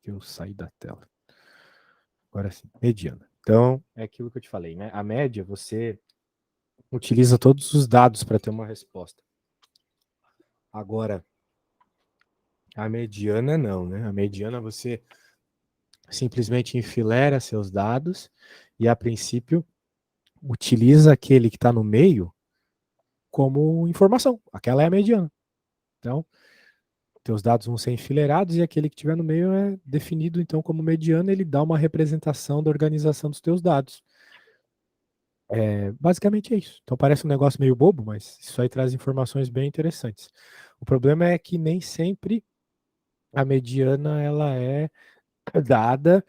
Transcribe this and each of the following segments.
que eu saí da tela. Agora sim, mediana. Então, é aquilo que eu te falei, né? A média, você utiliza todos os dados para ter uma resposta. Agora, a mediana não, né? A mediana você simplesmente enfileira seus dados e, a princípio, utiliza aquele que está no meio como informação. Aquela é a mediana. Então, teus dados vão ser enfileirados e aquele que estiver no meio é definido, então, como mediana, ele dá uma representação da organização dos teus dados. Basicamente é isso. Então parece um negócio meio bobo, mas isso aí traz informações bem interessantes. O problema é que nem sempre a mediana ela é dada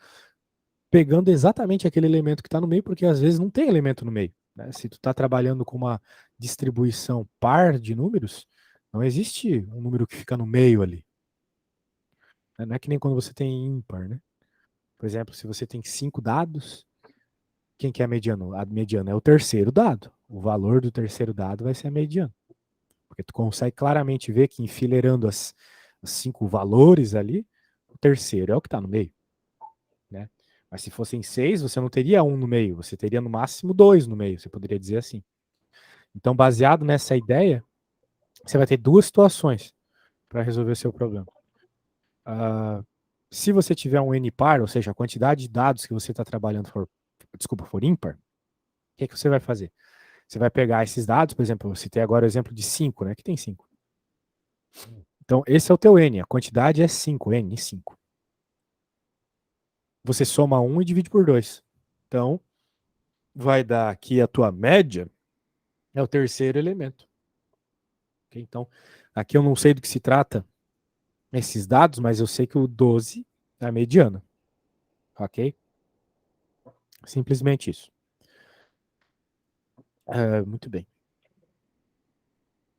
pegando exatamente aquele elemento que está no meio, porque às vezes não tem elemento no meio. Né? Se tu está trabalhando com uma distribuição par de números, não existe um número que fica no meio ali. Não é que nem quando você tem ímpar, né? Por exemplo, se você tem 5 dados, quem que é a mediana? A mediana é o terceiro dado. O valor do terceiro dado vai ser a mediana. Porque tu consegue claramente ver que enfileirando as 5 valores ali, o terceiro é o que está no meio. Né? Mas se fossem 6, você não teria um no meio, você teria no máximo 2 no meio, você poderia dizer assim. Então, baseado nessa ideia, você vai ter duas situações para resolver o seu problema. Se você tiver um N par, ou seja, a quantidade de dados que você está trabalhando for ímpar, o que você vai fazer? Você vai pegar esses dados, por exemplo, eu citei agora o exemplo de 5, né? Que tem 5. Então, esse é o teu N, a quantidade é 5, N, 5. Você soma 1 e divide por 2. Então, vai dar aqui a tua média, é o terceiro elemento. Okay? Então, aqui eu não sei do que se trata esses dados, mas eu sei que o 12 é a mediana. Ok? Simplesmente isso. Muito bem.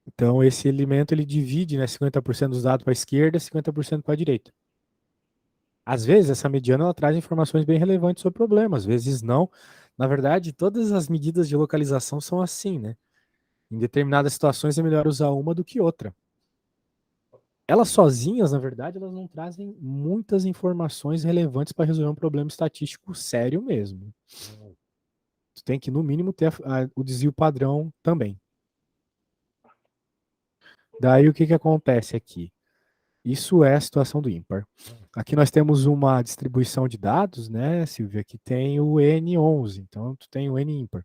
Então, esse elemento ele divide, né, 50% dos dados para a esquerda e 50% para a direita. Às vezes, essa mediana ela traz informações bem relevantes sobre o problema, às vezes não. Na verdade, todas as medidas de localização são assim, né? Em determinadas situações é melhor usar uma do que outra. Elas sozinhas, na verdade, elas não trazem muitas informações relevantes para resolver um problema estatístico sério mesmo. Tu tem que, no mínimo, ter o desvio padrão também. Daí, o que acontece aqui? Isso é a situação do ímpar. Aqui nós temos uma distribuição de dados, né, Silvia, que tem o N11. Então, tu tem o N ímpar.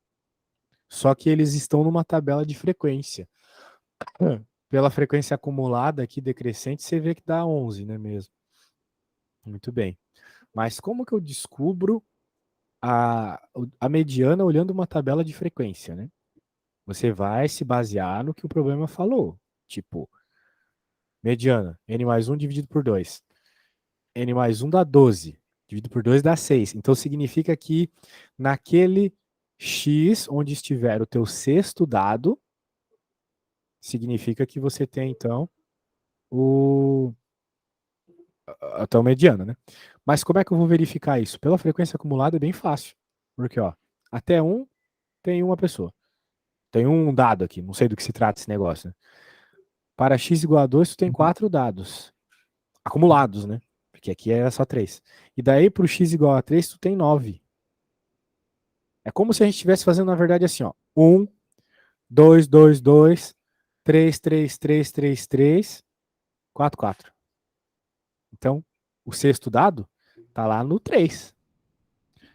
Só que eles estão numa tabela de frequência. Pela frequência acumulada aqui decrescente, você vê que dá 11, né mesmo? Muito bem. Mas como que eu descubro a mediana olhando uma tabela de frequência, né? Você vai se basear no que o problema falou. Tipo, mediana, n mais 1 dividido por 2. N mais 1 dá 12. Dividido por 2 dá 6. Então significa que naquele X onde estiver o teu sexto dado, significa que você tem, então, a tua mediana, né? Mas como é que eu vou verificar isso? Pela frequência acumulada é bem fácil. Porque, ó, até 1 tem uma pessoa. Tem um dado aqui, não sei do que se trata esse negócio. Né? Para x igual a 2, tu tem 4 dados. Acumulados, né? Porque aqui é só 3. E daí para o x igual a 3, tu tem 9. É como se a gente estivesse fazendo, na verdade, assim, ó. 1, 2, 2, 2, 3, 3, 3, 3, 3, 4, 4. Então, o sexto dado tá lá no 3.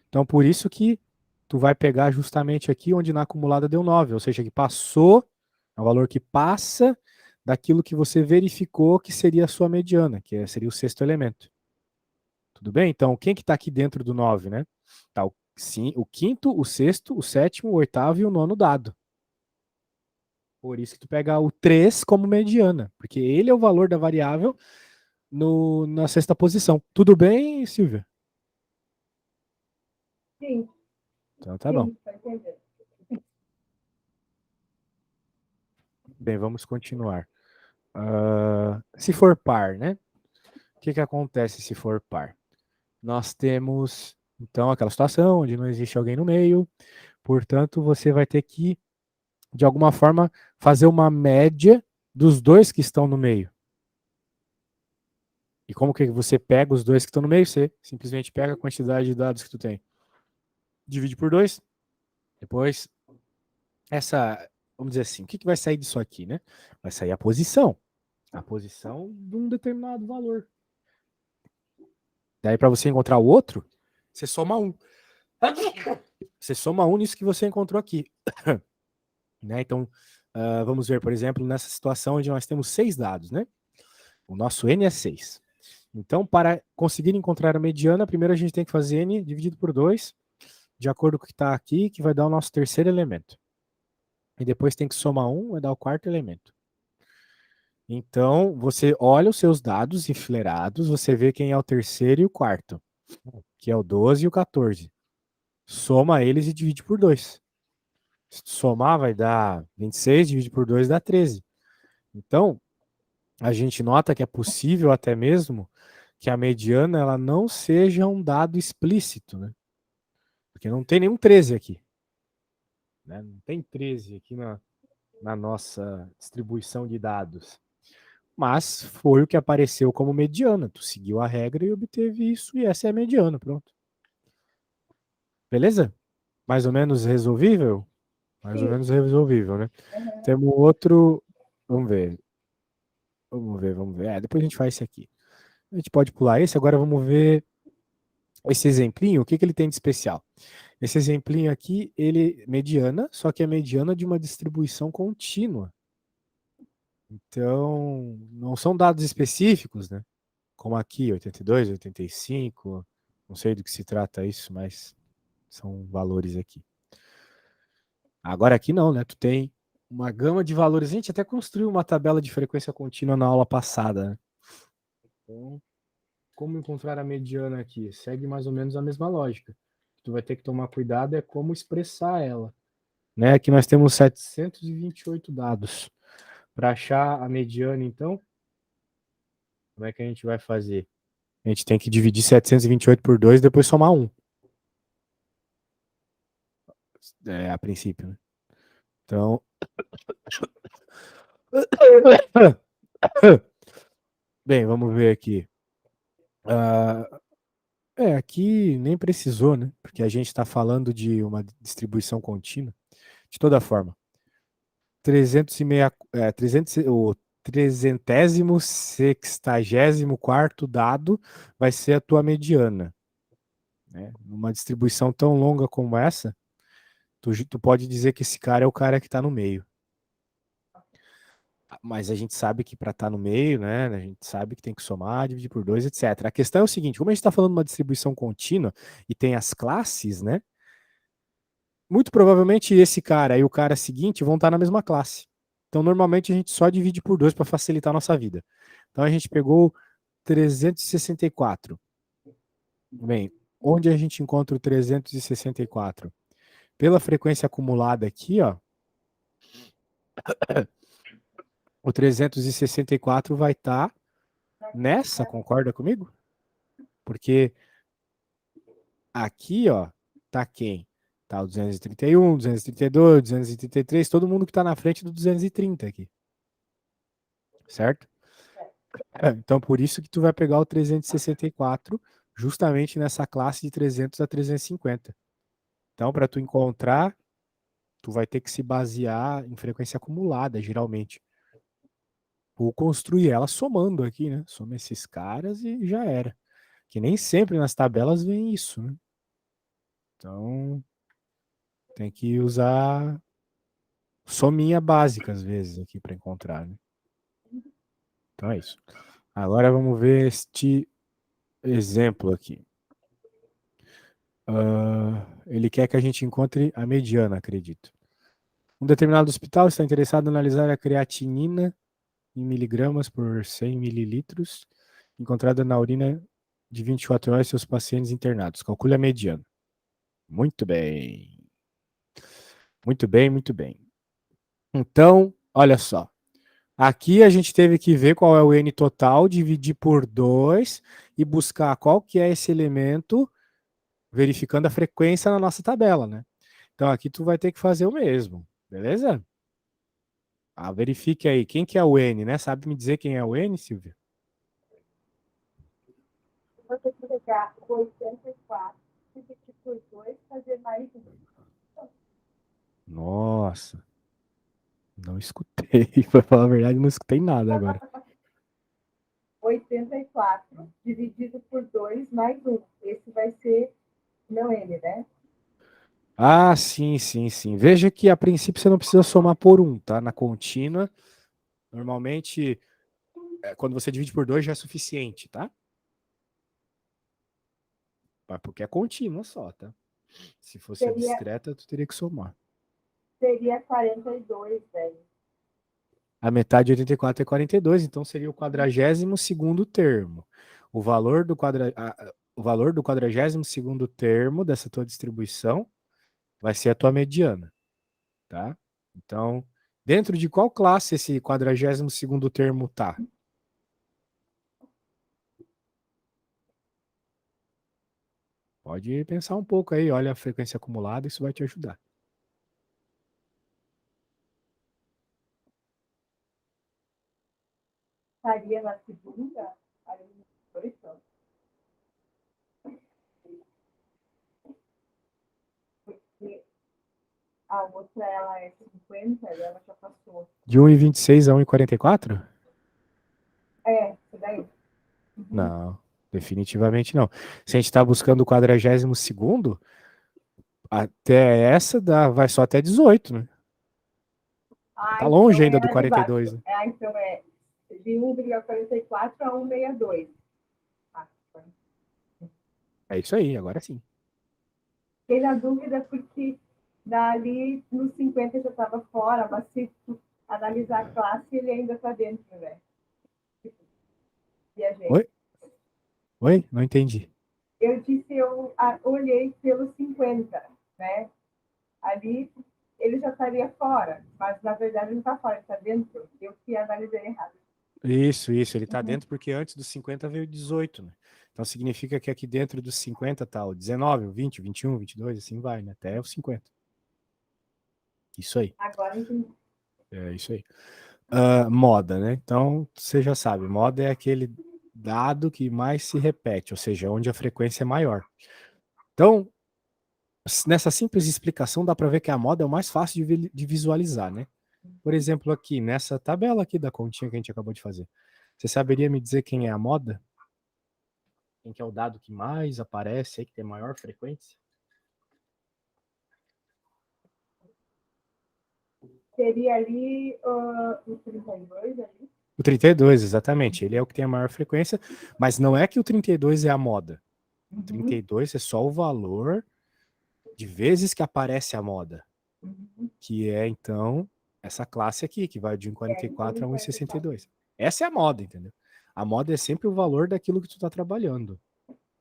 Então, por isso que tu vai pegar justamente aqui onde na acumulada deu 9, ou seja, que passou, é o valor que passa daquilo que você verificou que seria a sua mediana, que seria o sexto elemento. Tudo bem? Então, quem que está aqui dentro do 9, né? Tá o quinto, o sexto, o sétimo, o oitavo e o nono dado. Por isso que tu pega o 3 como mediana, porque ele é o valor da variável na sexta posição. Tudo bem, Silvia? Sim. Então tá bom. Bem, vamos continuar. Se for par, né? O que acontece se for par? Nós temos, então, aquela situação onde não existe alguém no meio, portanto, você vai ter que, de alguma forma, fazer uma média dos dois que estão no meio. E como que você pega os dois que estão no meio? Você simplesmente pega a quantidade de dados que tu tem, divide por 2, depois vamos dizer assim, o que vai sair disso aqui, né? Vai sair a posição de um determinado valor. Daí para você encontrar o outro, você soma 1. Você soma 1 nisso que você encontrou aqui. Né? Então, vamos ver, por exemplo, nessa situação onde nós temos 6 dados, né? O nosso n é 6. Então, para conseguir encontrar a mediana, primeiro a gente tem que fazer n dividido por 2, de acordo com o que está aqui, que vai dar o nosso terceiro elemento. E depois tem que somar 1, vai dar o quarto elemento. Então, você olha os seus dados enfileirados, você vê quem é o terceiro e o quarto, que é o 12 e o 14. Soma eles e divide por 2. Se somar, vai dar 26, divide por 2 dá 13. Então, a gente nota que é possível até mesmo que a mediana ela não seja um dado explícito, né? Porque não tem nenhum 13 aqui. Né? Não tem 13 aqui na nossa distribuição de dados. Mas foi o que apareceu como mediana. Tu seguiu a regra e obteve isso, e essa é a mediana, pronto. Beleza? Mais ou menos resolvível? Mais ou menos resolvível, né? Temos outro. Vamos ver. Vamos ver. Depois a gente faz esse aqui. A gente pode pular esse, agora vamos ver esse exemplinho, o que ele tem de especial. Esse exemplinho aqui, ele é mediana, só que é mediana de uma distribuição contínua. Então, não são dados específicos, né? Como aqui, 82, 85, não sei do que se trata isso, mas são valores aqui. Agora aqui não, né? Tu tem uma gama de valores. A gente até construiu uma tabela de frequência contínua na aula passada, né? Então, como encontrar a mediana aqui? Segue mais ou menos a mesma lógica. Tu vai ter que tomar cuidado é como expressar ela. Né? Aqui nós temos 728 dados. Para achar a mediana, então, como é que a gente vai fazer? A gente tem que dividir 728 por 2 e depois somar 1. A princípio, né? Então. Bem, vamos ver aqui. Aqui nem precisou, né? Porque a gente está falando de uma distribuição contínua. De toda forma, 300 o 364º dado vai ser a tua mediana. Né? Numa distribuição tão longa como essa, tu pode dizer que esse cara é o cara que está no meio. Mas a gente sabe que para estar no meio, né? A gente sabe que tem que somar, dividir por 2, etc. A questão é o seguinte: como a gente está falando de uma distribuição contínua e tem as classes, né? Muito provavelmente esse cara e o cara seguinte vão estar na mesma classe. Então, normalmente a gente só divide por 2 para facilitar a nossa vida. Então, a gente pegou 364. Bem, onde a gente encontra o 364? Pela frequência acumulada aqui, ó, o 364 vai estar nessa, concorda comigo? Porque aqui, ó, tá quem? Tá o 231, 232, 233, todo mundo que tá na frente do 230 aqui. Certo? Então, por isso que tu vai pegar o 364 justamente nessa classe de 300 a 350. Então, para tu encontrar, tu vai ter que se basear em frequência acumulada, geralmente. Ou construir ela somando aqui, né? Soma esses caras e já era. Que nem sempre nas tabelas vem isso, né? Então, tem que usar sominha básica às vezes aqui para encontrar, né? Então é isso. Agora vamos ver este exemplo aqui. Ele quer que a gente encontre a mediana, acredito. Um determinado hospital está interessado em analisar a creatinina em miligramas por 100 mililitros encontrada na urina de 24 horas de seus pacientes internados. Calcule a mediana. Muito bem. Muito bem, muito bem. Então, olha só. Aqui a gente teve que ver qual é o N total, dividir por 2 e buscar qual que é esse elemento, verificando a frequência na nossa tabela, né? Então aqui tu vai ter que fazer o mesmo, beleza? Verifique aí, quem que é o N, né? Sabe me dizer quem é o N, Silvia? multiplicar 84 dividido por 2, fazer mais 1. Nossa, não escutei. Pra falar a verdade, não escutei nada agora. 84 dividido por 2 mais 1. Esse vai ser meu N, né? Ah, sim, sim, sim. Veja que a princípio você não precisa somar por um, tá? Na contínua, normalmente, quando você divide por 2 já é suficiente, tá? Porque é contínua só, tá? Se fosse a Seria, discreta, tu teria que somar. seria 42, velho. A metade de 84 é 42, então seria o 42º termo. O valor do o valor do 42º termo dessa tua distribuição vai ser a tua mediana, tá? Então, dentro de qual classe esse 42º termo tá? Pode pensar um pouco aí, olha a frequência acumulada, isso vai te ajudar. Estaria na segunda, ali no 2, porque a outra ela é 50 e ela já passou. De 1,26 a 1,44? Isso daí. Uhum. Não, definitivamente não. Se a gente está buscando o 42º, até essa vai só até 18, né? Tá longe Então ainda é do a de 42, baixo. né? Então é de 1,44 a 1,62. Ah, É isso aí, agora sim. fiquei na dúvida porque dali nos 50 já estava fora, mas se analisar a classe, ele ainda está dentro, né? Viajei. Oi? Oi? Não entendi. Eu disse, eu olhei pelos 50, né? Ali ele já estaria fora, mas na verdade ele não está fora, ele está dentro. Eu que analisei errado. Isso, ele tá Uhum. dentro porque antes dos 50 veio 18, né? Então significa que aqui dentro dos 50 tá o 19, o 20, o 21, o 22, assim vai, né? Até os 50. Isso aí. Agora entendi. É isso aí. Moda, né? Então, você já sabe, moda é aquele dado que mais se repete, ou seja, onde a frequência é maior. Então, nessa simples explicação, dá para ver que a moda é o mais fácil de visualizar, né? Por exemplo, aqui, nessa tabela aqui da continha que a gente acabou de fazer. Você saberia me dizer quem é a moda? Quem que é o dado que mais aparece aí, que tem maior frequência? Seria ali o 32 ali. O 32, exatamente. Ele é o que tem a maior frequência, mas não é que o 32 é a moda. O Uhum. 32 é só o valor de vezes que aparece a moda, Uhum. que é, então, essa classe aqui, que vai de É, 1,44 a 1,44. 1,62. Essa é a moda, entendeu? A moda é sempre o valor daquilo que tu está trabalhando.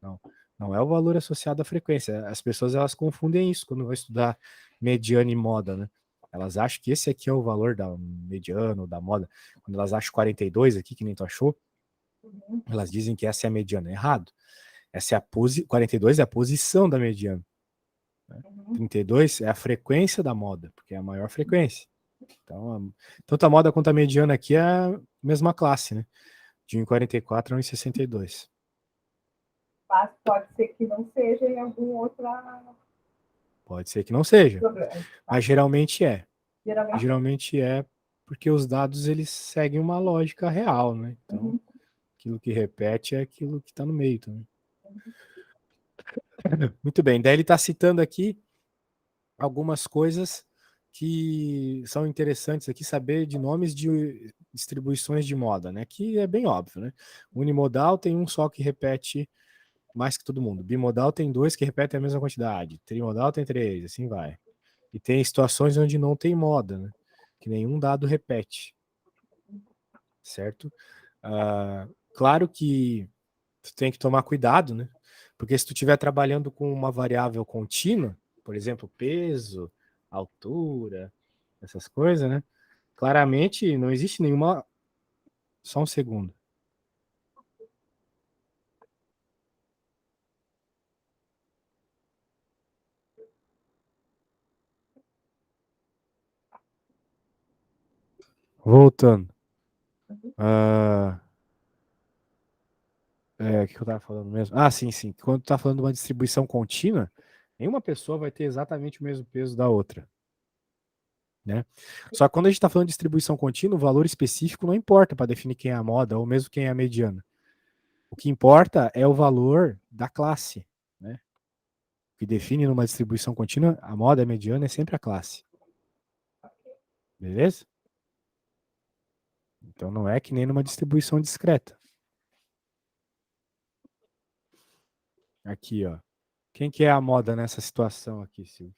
Não, não é o valor associado à frequência. As pessoas elas confundem isso quando vão estudar mediana e moda, né? Elas acham que esse aqui é o valor da mediana ou da moda. Quando elas acham 42 aqui, que nem tu achou, Uhum. elas dizem que essa é a mediana. Errado. Essa é a 42 é a posição da mediana. Né? Uhum. 32 é a frequência da moda, porque é a maior frequência. Então, tanto a moda quanto a mediana aqui é a mesma classe, né? De 1,44 a 1,62. Mas pode ser que não seja em algum outro Pode ser que não seja, problema. Tá? mas geralmente é. Geralmente é. Geralmente é porque os dados eles seguem uma lógica real, né? Então, Uhum. aquilo que repete é aquilo que está no meio também. Muito bem, daí ele está citando aqui algumas coisas que são interessantes aqui saber de nomes de distribuições de moda, né? Que é bem óbvio, né? Unimodal tem um só que repete mais que todo mundo. Bimodal tem dois que repetem a mesma quantidade. Trimodal tem três, assim vai. E tem situações onde não tem moda, né? Que nenhum dado repete, certo? Claro que tu tem que tomar cuidado, né? Porque se tu estiver trabalhando com uma variável contínua, por exemplo, peso, altura, essas coisas, né? Claramente não existe nenhuma. Só um segundo. Voltando. Uhum. Ah, O que eu estava falando mesmo? Ah, sim, sim. Quando tu tá falando de uma distribuição contínua, nenhuma pessoa vai ter exatamente o mesmo peso da outra, né? Só que quando a gente está falando de distribuição contínua, o valor específico não importa para definir quem é a moda ou mesmo quem é a mediana. O que importa é o valor da classe, né? O que define numa distribuição contínua, a moda e a mediana é sempre a classe. Beleza? Então não é que nem numa distribuição discreta. Aqui, ó. Quem que é a moda nessa situação aqui, Silvio?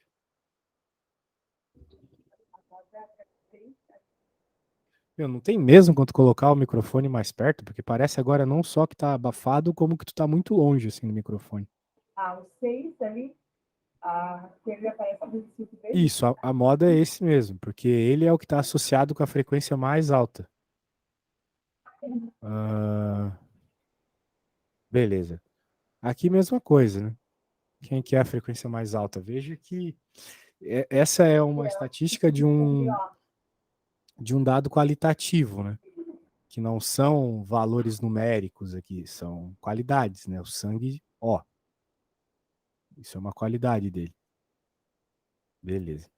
Meu, não tem mesmo quando colocar o microfone mais perto, porque parece agora não só que tá abafado, como que tu tá muito longe, assim, do microfone. Ah, o 6 ali, que ele aparece no 25 vezes. Isso, a moda é esse mesmo, porque ele é o que está associado com a frequência mais alta. Ah, beleza. Aqui mesma coisa, né? Quem que é a frequência mais alta? Veja que essa é uma estatística de um dado qualitativo, né? Que não são valores numéricos aqui, são qualidades, né? O sangue, ó, isso é uma qualidade dele. Beleza.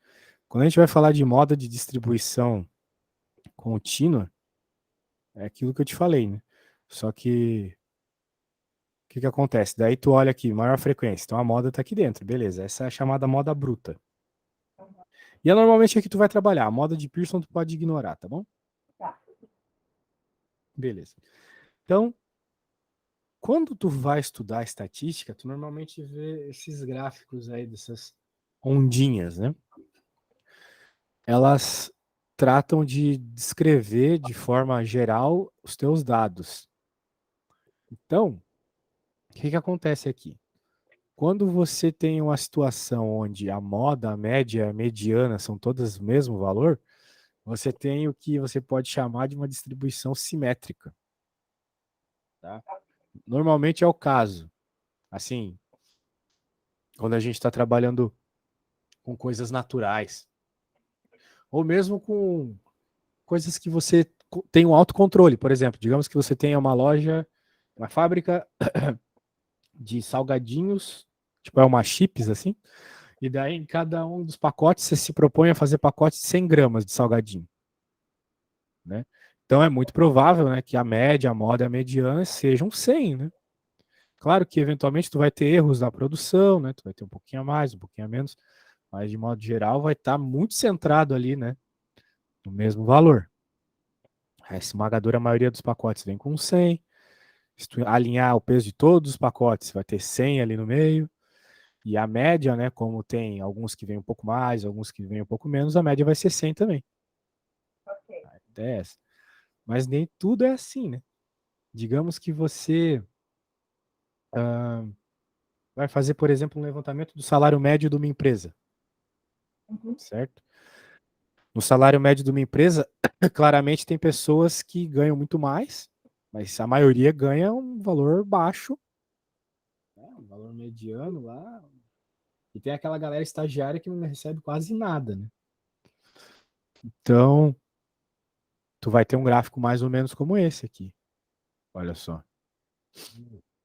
Quando a gente vai falar de moda de distribuição contínua, é aquilo que eu te falei, né? Só que o que acontece? Daí tu olha aqui, maior frequência. Então a moda tá aqui dentro, beleza. Essa é a chamada moda bruta. E é normalmente aqui tu vai trabalhar. A moda de Pearson tu pode ignorar, tá bom? Tá. Beleza. Então, quando tu vai estudar estatística, tu normalmente vê esses gráficos aí dessas ondinhas, né? Elas tratam de descrever de forma geral os teus dados. Então, o que acontece aqui? Quando você tem uma situação onde a moda, a média e a mediana são todas o mesmo valor, você tem o que você pode chamar de uma distribuição simétrica. Tá? Normalmente é o caso. Assim, quando a gente está trabalhando com coisas naturais, ou mesmo com coisas que você tem um autocontrole. Por exemplo, digamos que você tenha uma loja, uma fábrica de salgadinhos, tipo é uma chips assim, e daí em cada um dos pacotes você se propõe a fazer pacotes de 100 gramas de salgadinho, né? Então é muito provável, né, que a média, a moda e a mediana sejam 100, né? Claro que eventualmente tu vai ter erros na produção, né? Tu vai ter um pouquinho a mais, um pouquinho a menos, mas de modo geral vai estar muito centrado ali, né, no mesmo valor. A esmagadora maioria dos pacotes vem com 100. Se tu alinhar o peso de todos os pacotes, vai ter 100 ali no meio. E a média, né, como tem alguns que vêm um pouco mais, alguns que vêm um pouco menos, a média vai ser 100 também. Ok. 10. Mas nem tudo é assim, né? Digamos que você vai fazer, por exemplo, um levantamento do salário médio de uma empresa, Uhum. certo? No salário médio de uma empresa, claramente tem pessoas que ganham muito mais, mas a maioria ganha um valor baixo, né? Um valor mediano lá. E tem aquela galera estagiária que não recebe quase nada, né? Então, tu vai ter um gráfico mais ou menos como esse aqui. Olha só.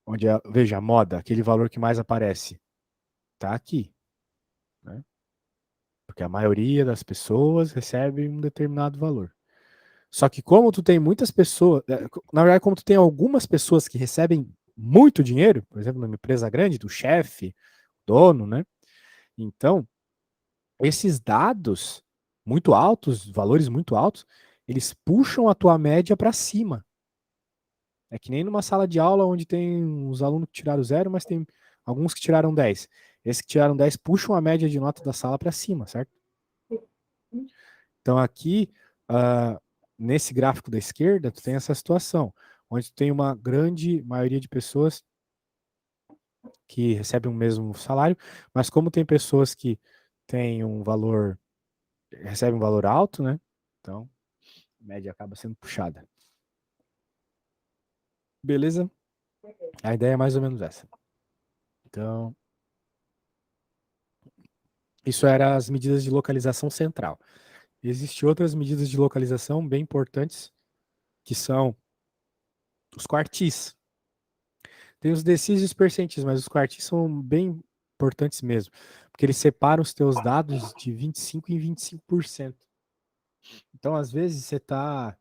Onde veja, a moda, aquele valor que mais aparece, tá aqui, né? Porque a maioria das pessoas recebe um determinado valor. Só que como tu tem muitas pessoas, na verdade, como tu tem algumas pessoas que recebem muito dinheiro, por exemplo, numa empresa grande, do chefe, dono, né? Então, esses dados muito altos, valores muito altos, eles puxam a tua média para cima. É que nem numa sala de aula onde tem uns alunos que tiraram 0, mas tem alguns que tiraram 10. Esses que tiraram 10 puxam a média de nota da sala para cima, certo? Então aqui, uh, nesse gráfico da esquerda, tu tem essa situação, onde tu tem uma grande maioria de pessoas que recebem o mesmo salário, mas como tem pessoas que têm um valor, recebem um valor alto, né? Então, a média acaba sendo puxada. Beleza? A ideia é mais ou menos essa. Então, isso era as medidas de localização central. Existem outras medidas de localização bem importantes, que são os quartis. Tem os decis e os percentis, mas os quartis são bem importantes mesmo, porque eles separam os teus dados de 25% em 25%. Então, às vezes, você está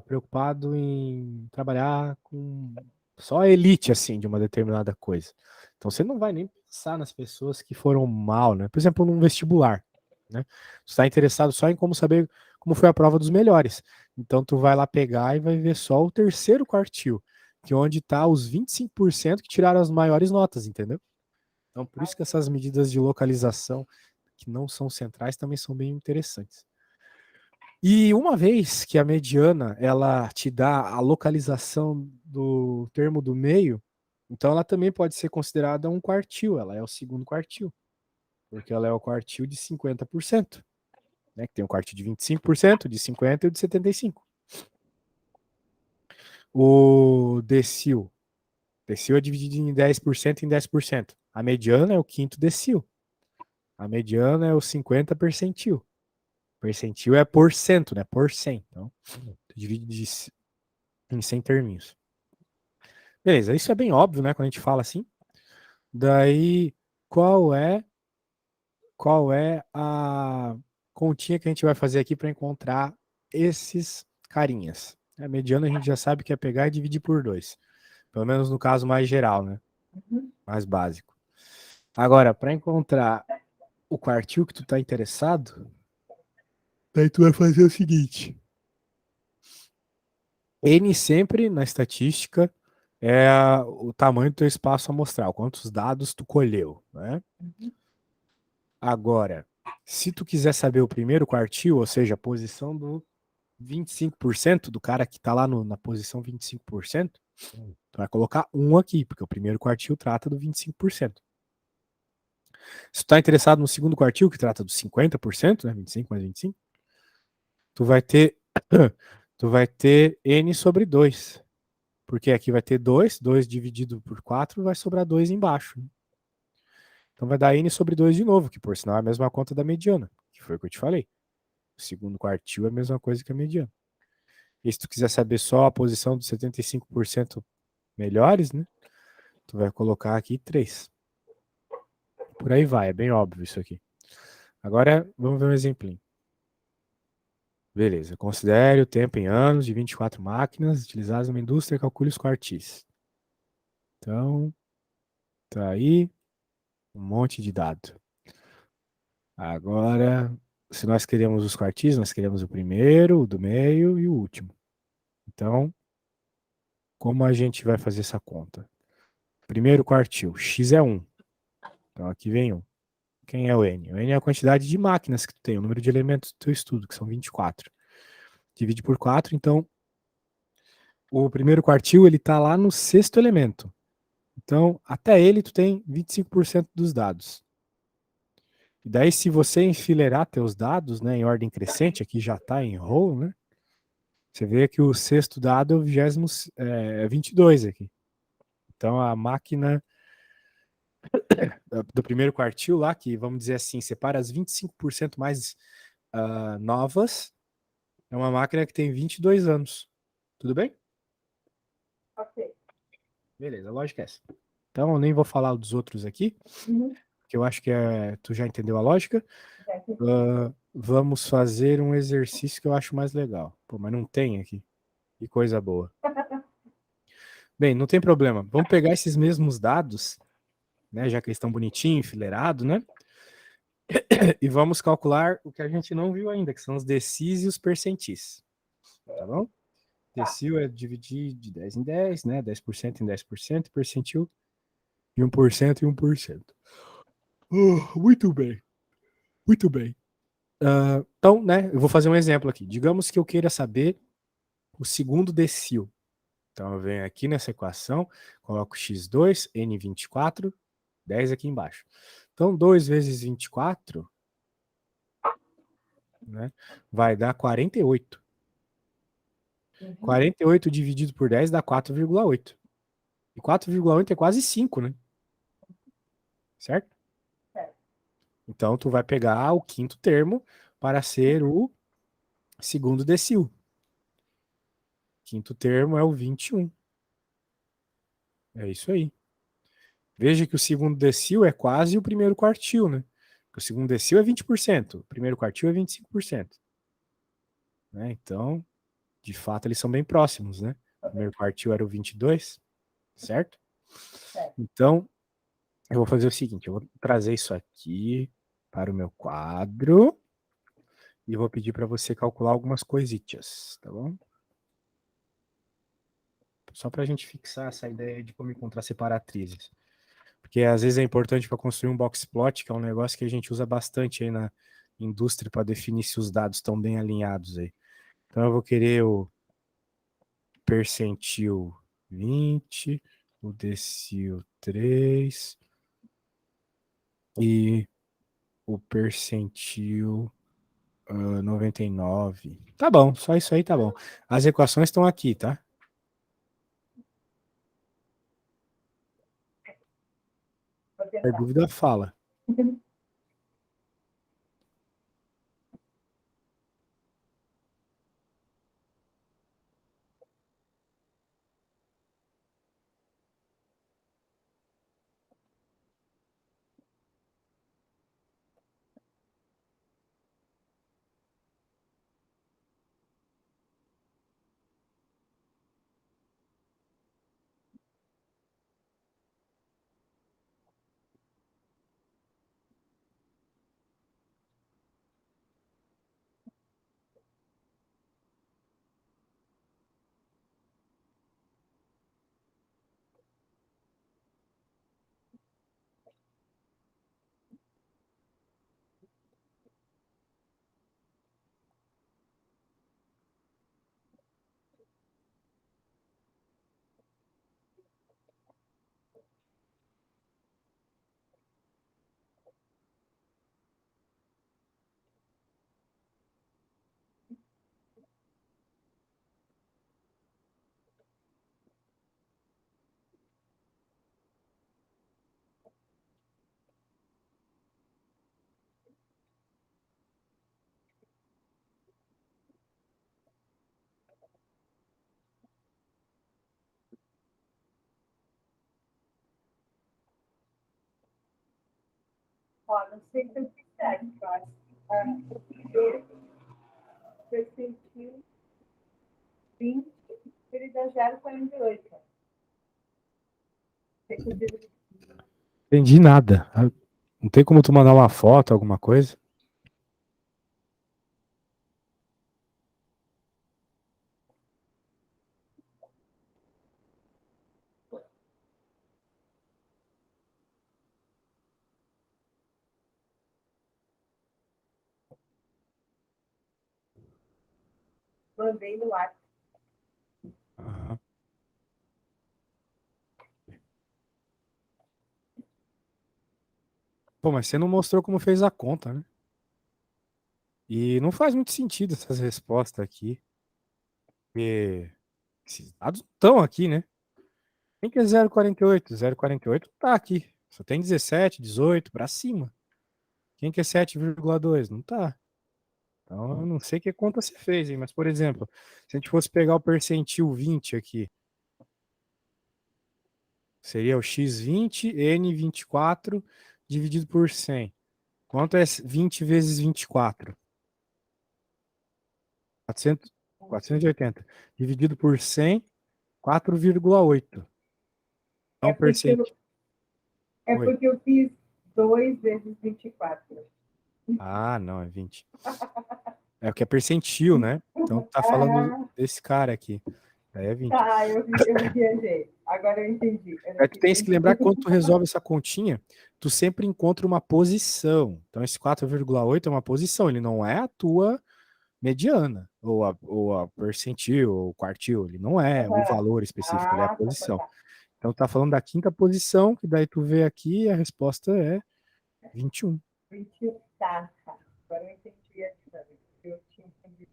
preocupado em trabalhar com só a elite, assim, de uma determinada coisa. Então, você não vai nem pensar nas pessoas que foram mal, né? Por exemplo, num vestibular, né? Você está interessado só em como saber como foi a prova dos melhores. Então, tu vai lá pegar e vai ver só o terceiro quartil, que é onde está os 25% que tiraram as maiores notas, entendeu? Então, por isso que essas medidas de localização que não são centrais também são bem interessantes. E uma vez que a mediana ela te dá a localização do termo do meio, então ela também pode ser considerada um quartil, ela é o segundo quartil, porque ela é o quartil de 50%, né? Que tem o quartil de 25%, de 50% e o de 75%. O decil. Decil é dividido em 10% em 10%. A mediana é o quinto decil. A mediana é o 50 percentil. Percentil é por cento, né? Por 100. Então, divide em 100 terminhos. Beleza, isso é bem óbvio, né? Quando a gente fala assim. Daí, qual é a continha que a gente vai fazer aqui para encontrar esses carinhas? A mediana a gente já sabe que é pegar e dividir por 2. Pelo menos no caso mais geral, né? Mais básico. Agora, para encontrar o quartil que tu tá interessado, daí tu vai fazer o seguinte. N sempre na estatística é o tamanho do teu espaço amostral, quantos dados tu colheu, né? Agora, se tu quiser saber o primeiro quartil, ou seja, a posição do 25% do cara que está lá na posição 25%, tu vai colocar 1 aqui, porque o primeiro quartil trata do 25%. Se tu está interessado no segundo quartil, que trata do 50%, né, 25 mais 25, tu vai ter n sobre 2. Porque aqui vai ter 2 dividido por 4, vai sobrar 2 embaixo. Então vai dar n sobre 2 de novo, que por sinal é a mesma conta da mediana, que foi o que eu te falei. O segundo quartil é a mesma coisa que a mediana. E se tu quiser saber só a posição dos 75% melhores, né? Tu vai colocar aqui 3. Por aí vai, é bem óbvio isso aqui. Agora, vamos ver um exemplinho. Beleza, considere o tempo em anos de 24 máquinas utilizadas numa indústria e calcule os quartis. Então, tá aí um monte de dado. Agora, se nós queremos os quartis, nós queremos o primeiro, o do meio e o último. Então, como a gente vai fazer essa conta? Primeiro quartil, x é 1. Então, aqui vem 1. Quem é o N? O N é a quantidade de máquinas que tu tem, o número de elementos do teu estudo, que são 24. Divide por 4, então o primeiro quartil ele está lá no sexto elemento. Então, até ele tu tem 25% dos dados. E daí, se você enfileirar teus dados, né, em ordem crescente, aqui já está em row, né? Você vê que o sexto dado é o 22 aqui. Então, a máquina do primeiro quartil lá, que vamos dizer assim, separa as 25% mais novas, é uma máquina que tem 22 anos. Tudo bem? Ok. Beleza, a lógica é essa. Então, eu nem vou falar dos outros aqui, que eu acho que tu já entendeu a lógica. Vamos fazer um exercício que eu acho mais legal. Pô, mas não tem aqui. Que coisa boa. Bem, não tem problema. Vamos pegar esses mesmos dados, né, já que eles estão bonitinhos, enfileirados, né? E vamos calcular o que a gente não viu ainda, que são os decis e os percentis. Tá bom? Decil é dividir de 10 em 10, né? 10% em 10%, percentil de 1% em 1%. Muito bem. Muito bem. Então, né, eu vou fazer um exemplo aqui. Digamos que eu queira saber o segundo decil. Então, eu venho aqui nessa equação, coloco x2, n24, 10 aqui embaixo. Então, 2 vezes 24, né, vai dar 48. 48 dividido por 10 dá 4,8. E 4,8 é quase 5, né? Certo? Então, tu vai pegar o quinto termo para ser o segundo decil. Quinto termo é o 21. É isso aí. Veja que o segundo decil é quase o primeiro quartil, né? Porque o segundo decil é 20%, o primeiro quartil é 25%. Né? Então, de fato, eles são bem próximos, né? O primeiro quartil era o 22, certo? Certo. Então, eu vou fazer o seguinte, eu vou trazer isso aqui para o meu quadro e vou pedir para você calcular algumas coisitas, tá bom? Só para a gente fixar essa ideia de como encontrar separatrizes. Porque às vezes é importante para construir um box plot, que é um negócio que a gente usa bastante aí na indústria para definir se os dados estão bem alinhados aí. Então eu vou querer o percentil 20, o decil 3 e o percentil 99. Tá bom, só isso aí tá bom. As equações estão aqui, tá? Vou Qualquer tentar. dúvida, fala. Ó, não sei se eu fiz certo, eu acho. O percentil 20, ele dá 0,48. Entendi nada. Não tem como tu mandar uma foto, alguma coisa? Mandei no ar. Aham. Pô, mas você não mostrou como fez a conta, né? E não faz muito sentido essas respostas aqui. Porque esses dados estão aqui, né? Quem que é 0,48? 0,48 tá aqui. Só tem 17, 18 para cima. Quem que é 7,2? Não tá. Então eu não sei que conta você fez, hein? Mas, por exemplo, se a gente fosse pegar o percentil 20 aqui, seria o x20, n24 dividido por 100. Quanto é 20 vezes 24? 400, 480. Dividido por 100, 4,8. É Então, porque percentil. eu, é Oi. porque eu fiz 2 vezes 24. Ah, não, é 20. É o que é percentil, né? Então tá falando Ah, desse cara aqui. Aí é 20. tá, eu viajei. Agora eu entendi. Eu não Aí tu quis tens que lembrar que quando entender. tu resolve essa continha, tu sempre encontra uma posição. Então esse 4,8 é uma posição, ele não é a tua mediana, ou a percentil, ou quartil, ele não é o Aham. valor específico, ele é a Ah, tá, tá, posição. tá. Então tá falando da quinta posição, que daí tu vê aqui e a resposta é 21. 21. Tá, tá. Agora eu entendi a dinâmica. Eu tinha entendido.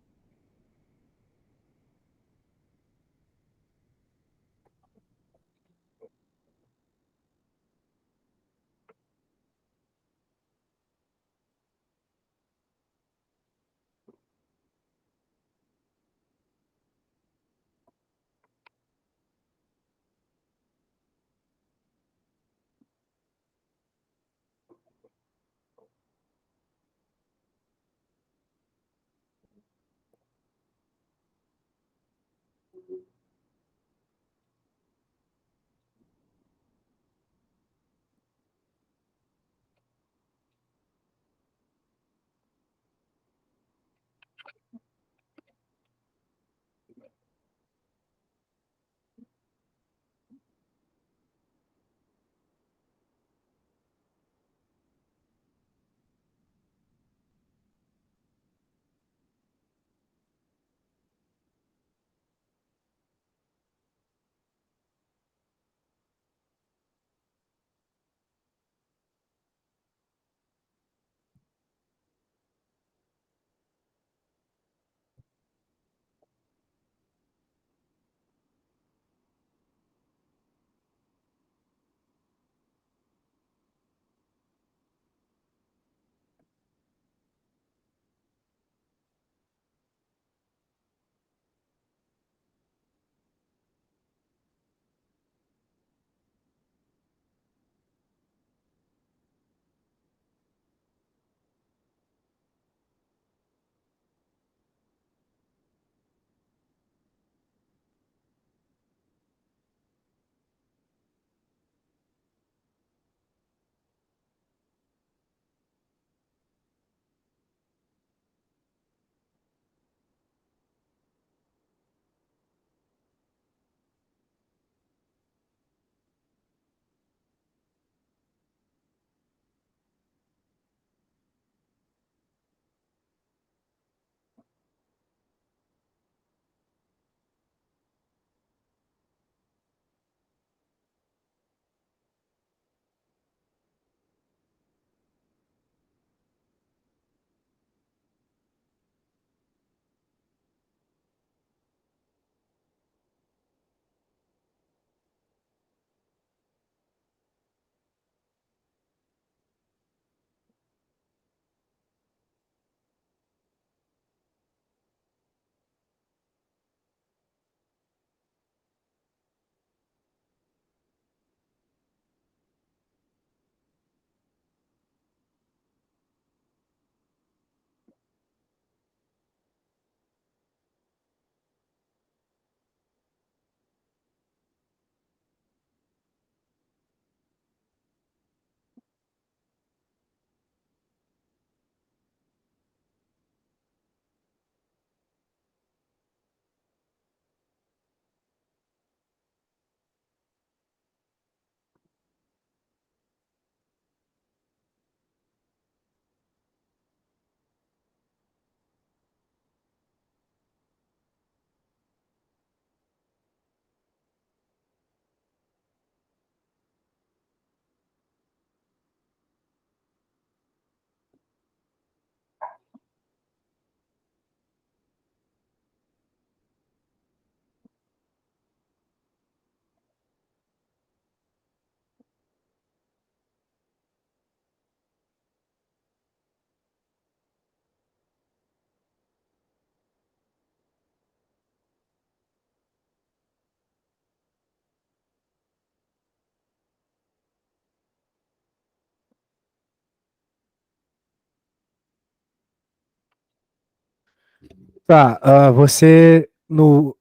Tá, você no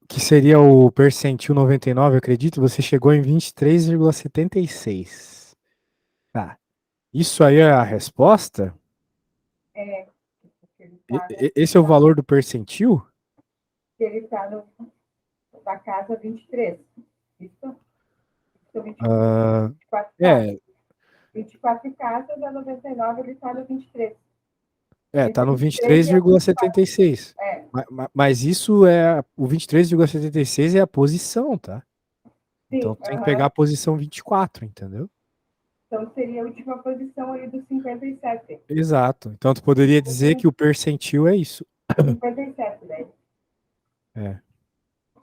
que seria o percentil 99, eu acredito, você chegou em 23,76. Tá. Isso aí é a resposta? É, porque ele está Esse é o valor do percentil? ele tá na casa 23. Isso? São Ah, 24 casas. é, 24 casas, a 99 ele está no 23. tá Entre no 23 e a 24. 23,76. É, Mas isso é o 23,76 é a posição, tá? Então sim, tem que pegar a posição 24, entendeu? Então seria a última posição ali do 57. Exato. Então tu poderia dizer que o percentil é isso. 57, né? É,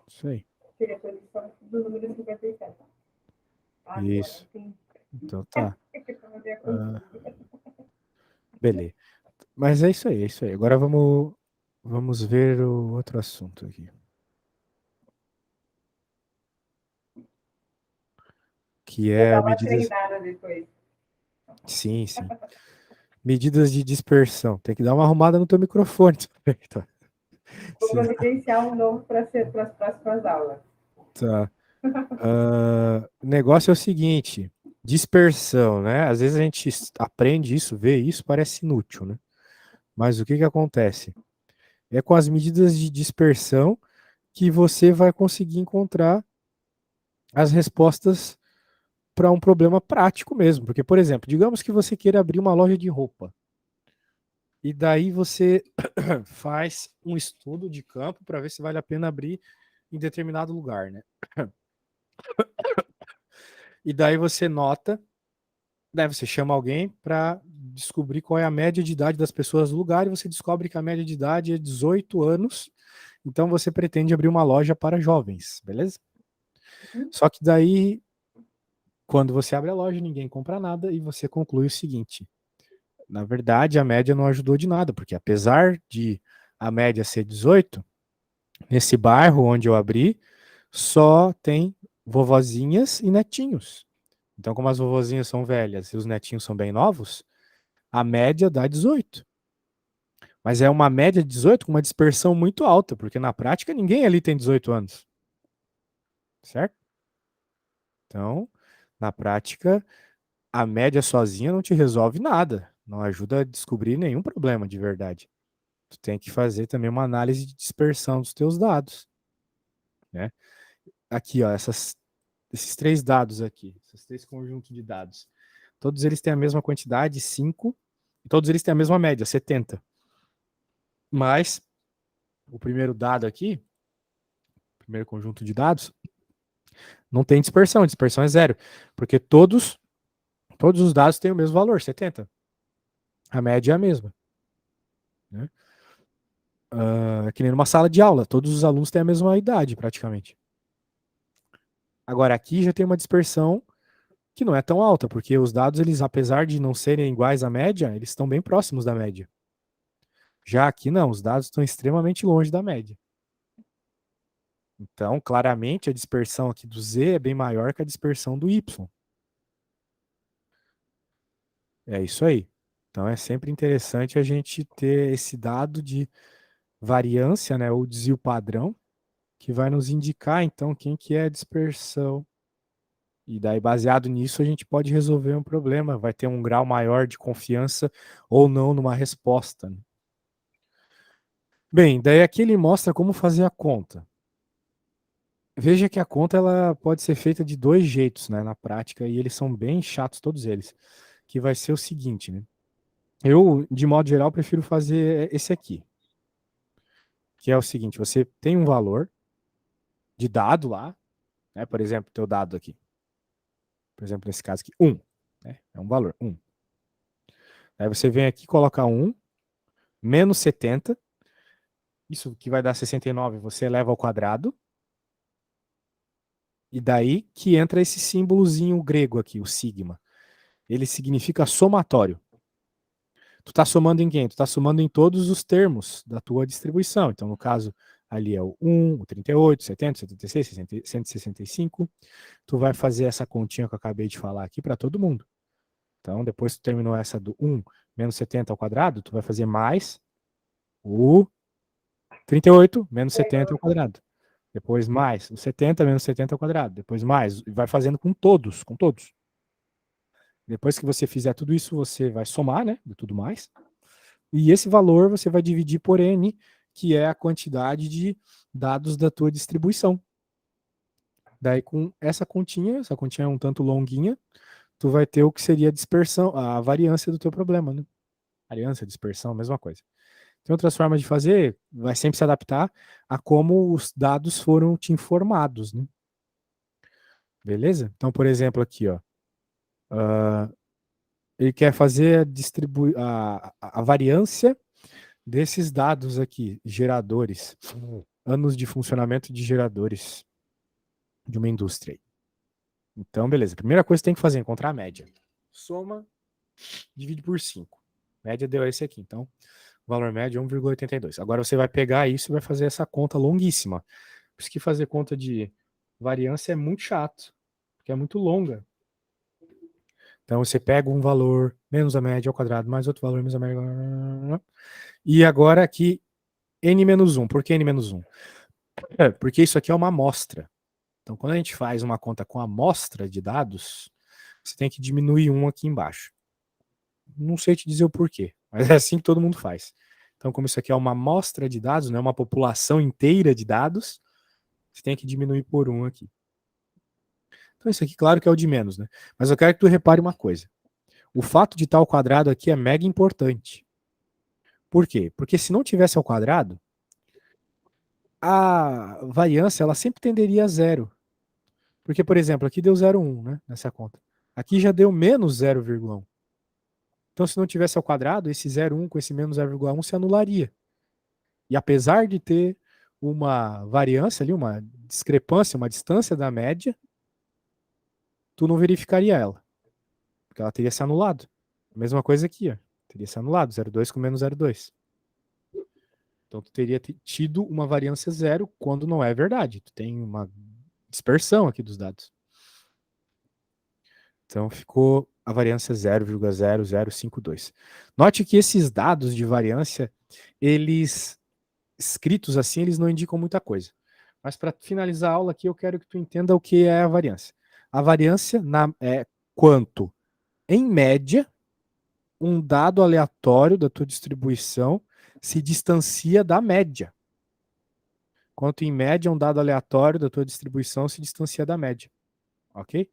isso aí. Seria a posição do número 57. Agora, Isso. sim. Então tá. Ah, Confuso. beleza. Mas é isso aí, é isso aí. Agora vamos ver o outro assunto aqui. Que Vou é dar uma medidas. treinada depois. Sim, sim. Medidas de dispersão. Tem que dar uma arrumada no teu microfone também, tá? Vou providenciar um novo para as próximas aulas. Tá. O negócio é o seguinte, dispersão, né? Às vezes a gente aprende isso, vê isso, parece inútil, né? Mas o que que acontece? É com as medidas de dispersão que você vai conseguir encontrar as respostas para um problema prático mesmo. Porque, por exemplo, digamos que você queira abrir uma loja de roupa. E daí você faz um estudo de campo para ver se vale a pena abrir em determinado lugar, né? E daí você nota, daí você chama alguém para descobrir qual é a média de idade das pessoas do lugar e você descobre que a média de idade é 18 anos. Então você pretende abrir uma loja para jovens, beleza? Só que daí, quando você abre a loja, ninguém compra nada e você conclui o seguinte: na verdade, a média não ajudou de nada, porque apesar de a média ser 18, nesse bairro onde eu abri, só tem vovozinhas e netinhos. Então, como as vovozinhas são velhas e os netinhos são bem novos, a média dá 18. Mas é uma média de 18 com uma dispersão muito alta, porque na prática ninguém ali tem 18 anos. Certo? Então, na prática, a média sozinha não te resolve nada, não ajuda a descobrir nenhum problema de verdade. Tu tem que fazer também uma análise de dispersão dos teus dados, né? Aqui, ó, esses três dados aqui, esses três conjuntos de dados, todos eles têm a mesma quantidade, 5, e todos eles têm a mesma média, 70. Mas o primeiro dado aqui, o primeiro conjunto de dados, não tem dispersão, a dispersão é zero, porque todos os dados têm o mesmo valor, 70. A média é a mesma. Né? É que nem numa sala de aula, todos os alunos têm a mesma idade, praticamente. Agora, aqui já tem uma dispersão que não é tão alta, porque os dados, eles, apesar de não serem iguais à média, eles estão bem próximos da média. Já aqui não, os dados estão extremamente longe da média. Então, claramente, a dispersão aqui do Z é bem maior que a dispersão do Y. É isso aí. Então, é sempre interessante a gente ter esse dado de variância, né, ou desvio padrão, que vai nos indicar, então, quem que é a dispersão. E daí, baseado nisso, a gente pode resolver um problema, vai ter um grau maior de confiança ou não numa resposta. Né? Bem, daí aqui ele mostra como fazer a conta. Veja que a conta ela pode ser feita de dois jeitos, né, na prática, e eles são bem chatos todos eles, que vai ser o seguinte, né? Eu, de modo geral, prefiro fazer esse aqui, que é o seguinte, você tem um valor de dado lá, né, por exemplo, teu dado aqui, por exemplo, nesse caso aqui, 1, né, é um valor, 1. Aí você vem aqui e coloca 1, menos 70, isso que vai dar 69, você eleva ao quadrado, e daí que entra esse símbolozinho grego aqui, o sigma. Ele significa somatório. Tu está somando em quem? Tu está somando em todos os termos da tua distribuição. Então, no caso, ali é o 1, o 38, 70, 76, 60, 165. Tu vai fazer essa continha que eu acabei de falar aqui para todo mundo. Então, depois que tu terminou essa do 1 menos 70 ao quadrado, tu vai fazer mais o 38 menos 70 ao quadrado. Depois mais o 70 menos 70 ao quadrado. Depois mais. E vai fazendo com todos, com todos. Depois que você fizer tudo isso, você vai somar, né? De tudo mais. E esse valor você vai dividir por N, que é a quantidade de dados da tua distribuição. Daí, com essa continha é um tanto longuinha, tu vai ter o que seria a dispersão, a variância do teu problema, né? Variância, dispersão, mesma coisa. Tem outras formas de fazer, vai sempre se adaptar a como os dados foram te informados, né? Beleza? Então, por exemplo, aqui, ó. Ele quer fazer a variância desses dados aqui, geradores, anos de funcionamento de geradores de uma indústria. Então, beleza. Primeira coisa que tem que fazer é encontrar a média. Soma, divide por 5. Média deu esse aqui. Então, o valor médio é 1,82. Agora você vai pegar isso e vai fazer essa conta longuíssima. Por isso que fazer conta de variância é muito chato, porque é muito longa. Então, você pega um valor menos a média ao quadrado, mais outro valor menos a média. E agora aqui, N-1. Por que N-1? Porque isso aqui é uma amostra. Então, quando a gente faz uma conta com amostra de dados, você tem que diminuir um aqui embaixo. Não sei te dizer o porquê, mas é assim que todo mundo faz. Então, como isso aqui é uma amostra de dados, não é uma população inteira de dados, você tem que diminuir por um aqui. Então, isso aqui, claro que é o de menos, né? Mas eu quero que tu repare uma coisa. O fato de estar ao quadrado aqui é mega importante. Por quê? Porque se não tivesse ao quadrado, a variância ela sempre tenderia a zero. Porque, por exemplo, aqui deu 0,1, né, nessa conta. Aqui já deu menos 0,1. Então, se não tivesse ao quadrado, esse 0,1 com esse menos 0,1 se anularia. E apesar de ter uma variância ali, uma discrepância, uma distância da média, tu não verificaria ela. Porque ela teria se anulado. A mesma coisa aqui, ó. Teria se anulado, 0,2 com menos 0,2. Então, tu teria tido uma variância zero quando não é verdade. Tu tem uma dispersão aqui dos dados. Então, ficou a variância 0,0052. Note que esses dados de variância, eles, escritos assim, eles não indicam muita coisa. Mas para finalizar a aula aqui, eu quero que tu entenda o que é a variância. A variância é quanto, em média, um dado aleatório da tua distribuição se distancia da média. Quanto em média um dado aleatório da tua distribuição se distancia da média. Ok?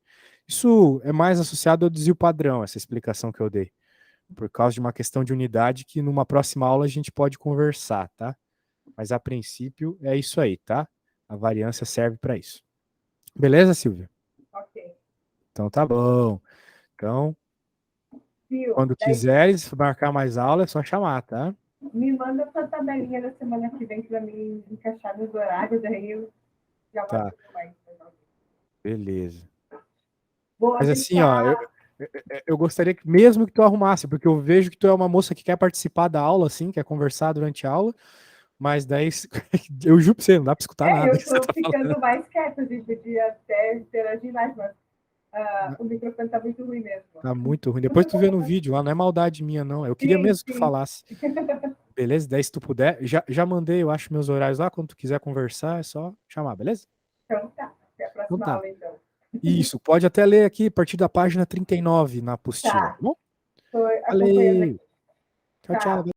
Isso é mais associado ao desvio padrão, essa explicação que eu dei. Por causa de uma questão de unidade que numa próxima aula a gente pode conversar, tá? Mas a princípio é isso aí, tá? A variância serve para isso. Beleza, Silvia? Ok. Então tá bom. Então, Viu? quando Daí quiseres marcar mais aula, é só chamar, tá? me manda essa tabelinha da semana que vem para mim encaixar nos horários, daí eu já Tá, marco mais. beleza. Vou Mas assim, ó, deixar. eu gostaria que mesmo que tu arrumasse, porque eu vejo que tu é uma moça que quer participar da aula, assim, quer conversar durante a aula, mas daí eu juro pra você, não dá pra escutar nada Eu que você estou tá falando. ficando mais quieta, a gente podia até interagir mais, mas o microfone está muito ruim mesmo. Tá muito ruim. Depois tu vê no vídeo lá, não é maldade minha, não. Eu queria Sim, mesmo que tu sim. falasse. Beleza? Daí se tu puder, já mandei, eu acho, meus horários lá. Quando tu quiser conversar, é só chamar, beleza? Então tá. Até a Então próxima tá. aula, então. Isso, pode até ler aqui a partir da página 39 na apostila, tá Tá. bom? Estou acompanhando aqui. Valeu! Tchau, tchau. Tchau.